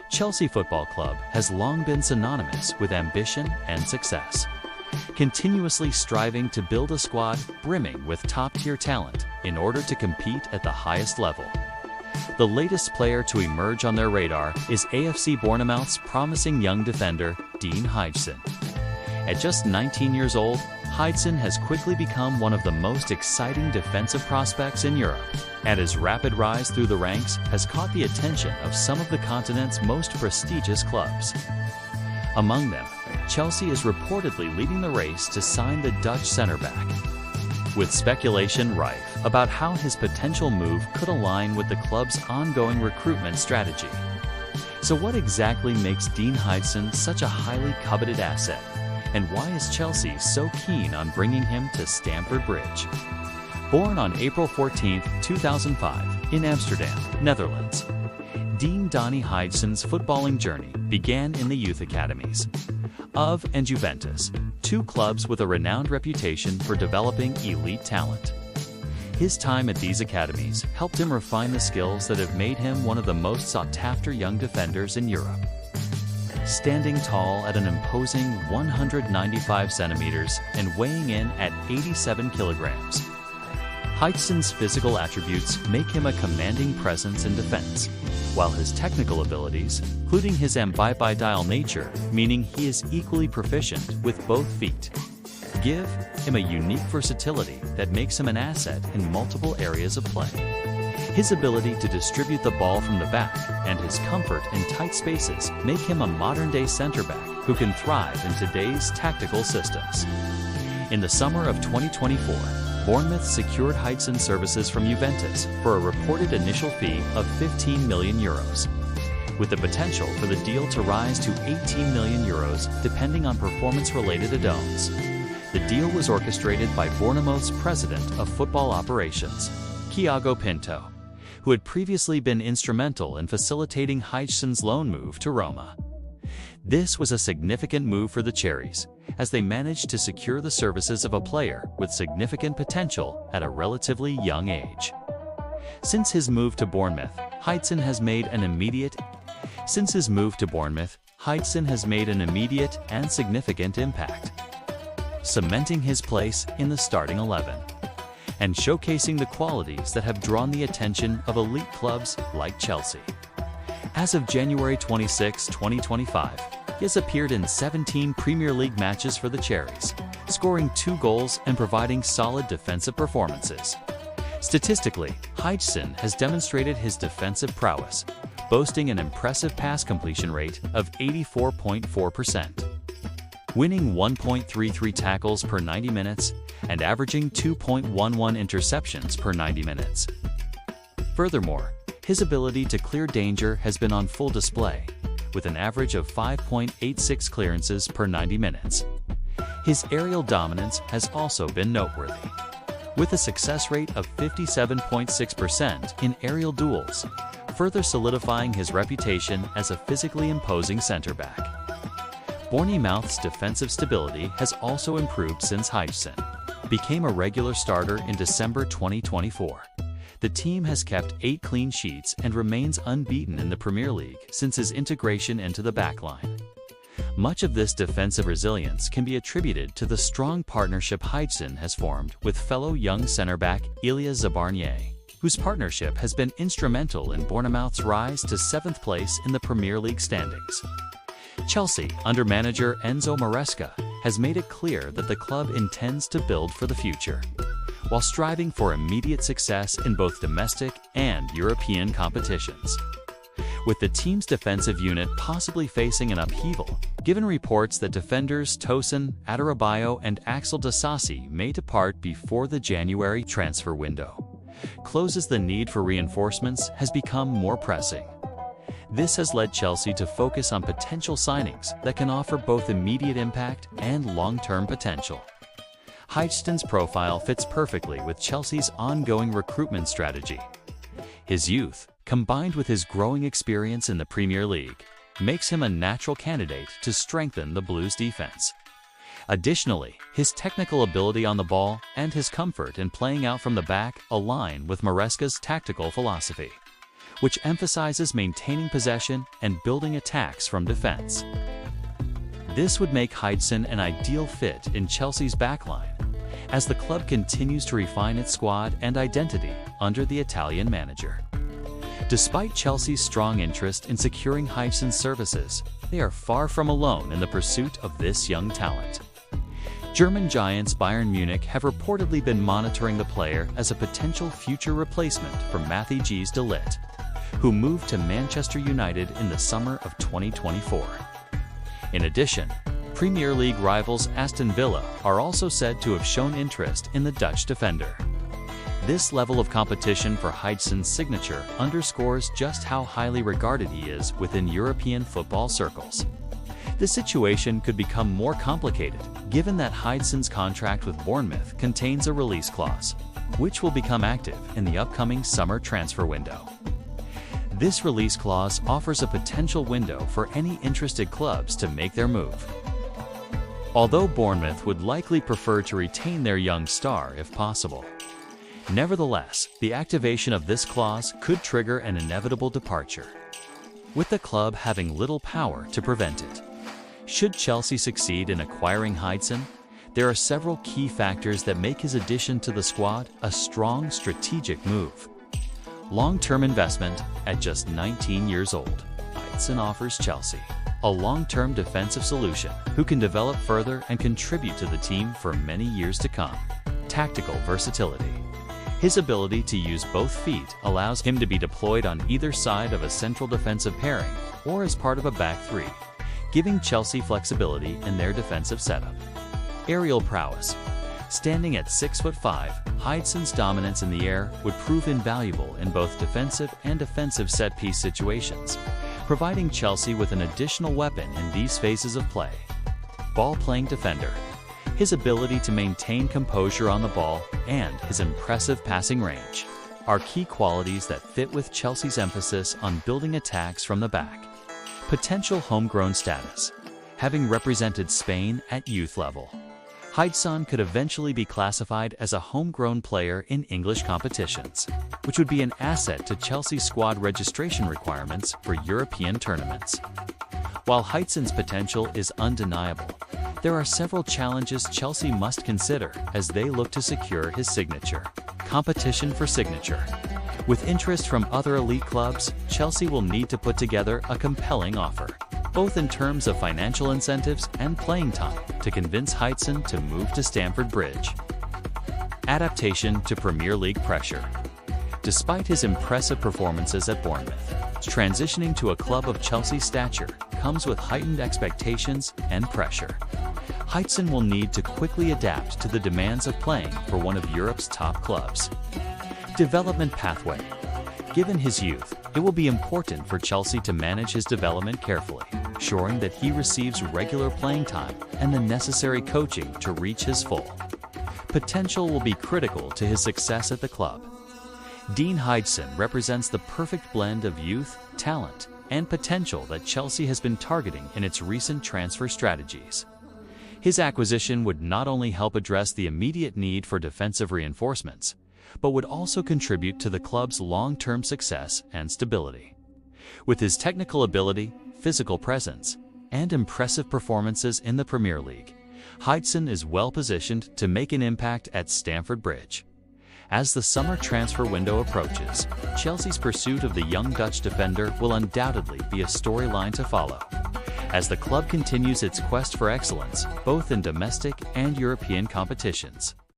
Chelsea Football Club has long been synonymous with ambition and success, continuously striving to build a squad brimming with top-tier talent in order to compete at the highest level. The latest player to emerge on their radar is AFC Bournemouth's promising young defender, Dean Huijsen. At just 19 years old, Huijsen has quickly become one of the most exciting defensive prospects in Europe, and his rapid rise through the ranks has caught the attention of some of the continent's most prestigious clubs. Among them, Chelsea is reportedly leading the race to sign the Dutch centre-back, with speculation rife about how his potential move could align with the club's ongoing recruitment strategy. So what exactly makes Dean Huijsen such a highly coveted asset, and why is Chelsea so keen on bringing him to Stamford Bridge? Born on April 14, 2005, in Amsterdam, Netherlands, Dean Donny Huijsen's footballing journey began in the youth academies of and Juventus, two clubs with a renowned reputation for developing elite talent. His time at these academies helped him refine the skills that have made him one of the most sought-after young defenders in Europe. Standing tall at an imposing 195 centimeters and weighing in at 87 kilograms, Huijsen's physical attributes make him a commanding presence in defense, while his technical abilities, including his ambidextrous nature, meaning he is equally proficient with both feet, give him a unique versatility that makes him an asset in multiple areas of play. His ability to distribute the ball from the back and his comfort in tight spaces make him a modern-day center-back who can thrive in today's tactical systems. In the summer of 2024, Bournemouth secured Huijsen's services from Juventus for a reported initial fee of €15 million, with the potential for the deal to rise to €18 million depending on performance-related add-ons. The deal was orchestrated by Bournemouth's president of football operations, Thiago Pinto, who had previously been instrumental in facilitating Huijsen's loan move to Roma. This was a significant move for the Cherries, as they managed to secure the services of a player with significant potential at a relatively young age. Since his move to Bournemouth, Huijsen has made an immediate and significant impact, cementing his place in the starting 11 and showcasing the qualities that have drawn the attention of elite clubs like Chelsea. As of January 26, 2025, he has appeared in 17 Premier League matches for the Cherries, scoring 2 goals and providing solid defensive performances. Statistically, Huijsen has demonstrated his defensive prowess, boasting an impressive pass completion rate of 84.4%, winning 1.33 tackles per 90 minutes and averaging 2.11 interceptions per 90 minutes. Furthermore, his ability to clear danger has been on full display, with an average of 5.86 clearances per 90 minutes. His aerial dominance has also been noteworthy, with a success rate of 57.6% in aerial duels, further solidifying his reputation as a physically imposing center-back. Bournemouth's defensive stability has also improved since Huijsen became a regular starter in December 2024. The team has kept 8 clean sheets and remains unbeaten in the Premier League since his integration into the backline. Much of this defensive resilience can be attributed to the strong partnership Huijsen has formed with fellow young centre-back Ilya Zabarnyi, whose partnership has been instrumental in Bournemouth's rise to 7th place in the Premier League standings. Chelsea, under manager Enzo Maresca, has made it clear that the club intends to build for the future, while striving for immediate success in both domestic and European competitions. With the team's defensive unit possibly facing an upheaval, given reports that defenders Tosin Adarabioyo and Axel Disasi may depart before the January transfer window closes, the need for reinforcements has become more pressing. This has led Chelsea to focus on potential signings that can offer both immediate impact and long-term potential. Huijsen's profile fits perfectly with Chelsea's ongoing recruitment strategy. His youth, combined with his growing experience in the Premier League, makes him a natural candidate to strengthen the Blues' defense. Additionally, his technical ability on the ball and his comfort in playing out from the back align with Maresca's tactical philosophy, which emphasizes maintaining possession and building attacks from defense. This would make Huijsen an ideal fit in Chelsea's backline, as the club continues to refine its squad and identity under the Italian manager. Despite Chelsea's strong interest in securing Huijsen's services, they are far from alone in the pursuit of this young talent. German giants Bayern Munich have reportedly been monitoring the player as a potential future replacement for Matthijs de Ligt, who moved to Manchester United in the summer of 2024. In addition, Premier League rivals Aston Villa are also said to have shown interest in the Dutch defender. This level of competition for Huijsen's signature underscores just how highly regarded he is within European football circles. The situation could become more complicated given that Huijsen's contract with Bournemouth contains a release clause, which will become active in the upcoming summer transfer window. This release clause offers a potential window for any interested clubs to make their move. Although Bournemouth would likely prefer to retain their young star if possible. Nevertheless, the activation of this clause could trigger an inevitable departure, with the club having little power to prevent it. Should Chelsea succeed in acquiring Huijsen, there are several key factors that make his addition to the squad a strong strategic move. Long-term investment. At just 19 years old, Huijsen offers Chelsea a long-term defensive solution who can develop further and contribute to the team for many years to come. Tactical versatility. His ability to use both feet allows him to be deployed on either side of a central defensive pairing or as part of a back three, giving Chelsea flexibility in their defensive setup. Aerial prowess. Standing at 6'5", Huijsen's dominance in the air would prove invaluable in both defensive and offensive set-piece situations, providing Chelsea with an additional weapon in these phases of play. Ball-playing defender. His ability to maintain composure on the ball and his impressive passing range are key qualities that fit with Chelsea's emphasis on building attacks from the back. Potential homegrown status. Having represented Spain at youth level, Huijsen could eventually be classified as a homegrown player in English competitions, which would be an asset to Chelsea's squad registration requirements for European tournaments. While Huijsen's potential is undeniable, there are several challenges Chelsea must consider as they look to secure his signature. Competition for signature. With interest from other elite clubs, Chelsea will need to put together a compelling offer, both in terms of financial incentives and playing time, to convince Huijsen to move to Stamford Bridge. Adaptation to Premier League pressure. Despite his impressive performances at Bournemouth, transitioning to a club of Chelsea's stature comes with heightened expectations and pressure. Huijsen will need to quickly adapt to the demands of playing for one of Europe's top clubs. Development pathway. Given his youth, it will be important for Chelsea to manage his development carefully, ensuring that he receives regular playing time and the necessary coaching to reach his full potential will be critical to his success at the club. Dean Huijsen represents the perfect blend of youth, talent, and potential that Chelsea has been targeting in its recent transfer strategies. His acquisition would not only help address the immediate need for defensive reinforcements, but would also contribute to the club's long-term success and stability. With his technical ability, physical presence, and impressive performances in the Premier League, Huijsen is well-positioned to make an impact at Stamford Bridge. As the summer transfer window approaches, Chelsea's pursuit of the young Dutch defender will undoubtedly be a storyline to follow, as the club continues its quest for excellence both in domestic and European competitions.